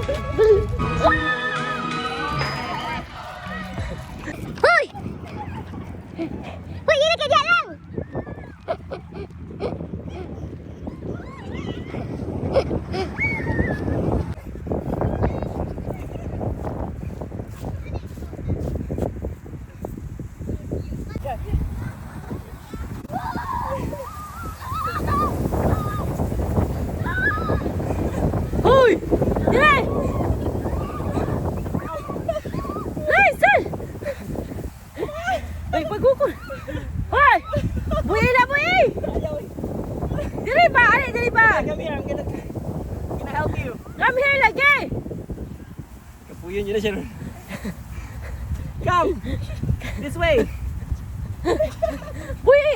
Hoy! Hoy, ini kaya lang! Hoy! Yay! Hey, sir! Ay, pagukol! Hoy! Buhi na, buhi! Diri ba? Ali, diri ba? Come here, I'm gonna help you. Come here lagi! Kapuyan nyo na siya. Come! This way! Buhi!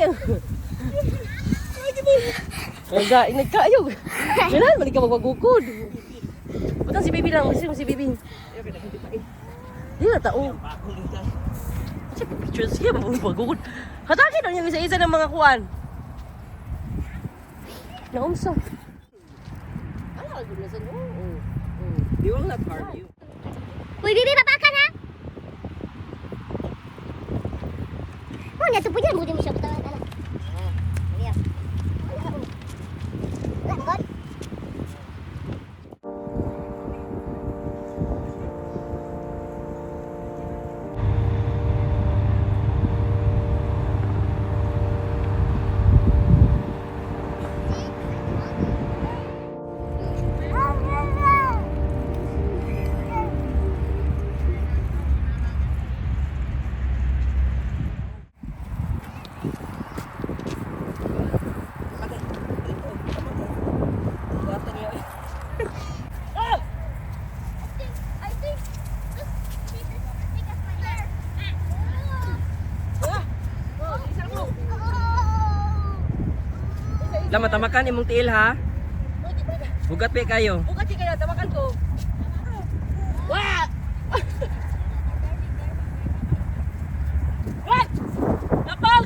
Nagkain, nagkayog! Kailan, balik ka magpagukod! Butang si Bibi lang, gusto mo si Bibi. Di na tao. Kasi picture siya, magpagukod. Hatagin lang yung isa-isa ng mga kuwan. Naumsa. Ano ka gula sa no? They will not harm you. Uy, Bibi, papakan ha? Oh, nasa po dyan. Mudi mo siya. Butawa, tala. Ayan. Lakot. Lama tamakan imong tiil ha. Bugat pa kayo. Bukat ka na, tamakan ko. Wah! What? Napal!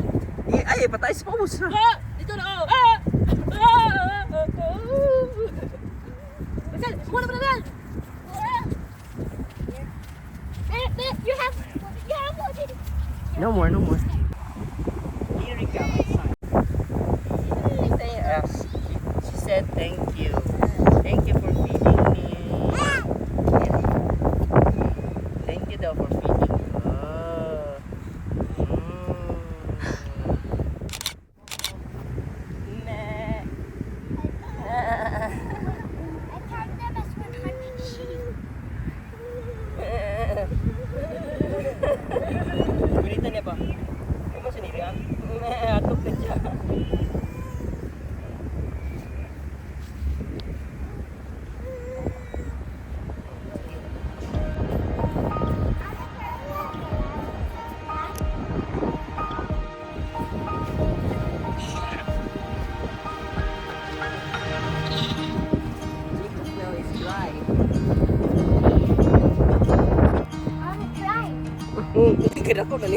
Ay, patay sa paubos na. Ah! Dito na ako! Ah! Ah! Marcel, sumula mo na yan! You have No more, no more. Here we go, my son. She said thank you. Thank you for feeding me. Thank you daw for feeding me. Berita niya ba? Kamu sendiri kan? Atuk kerja. Kira ko na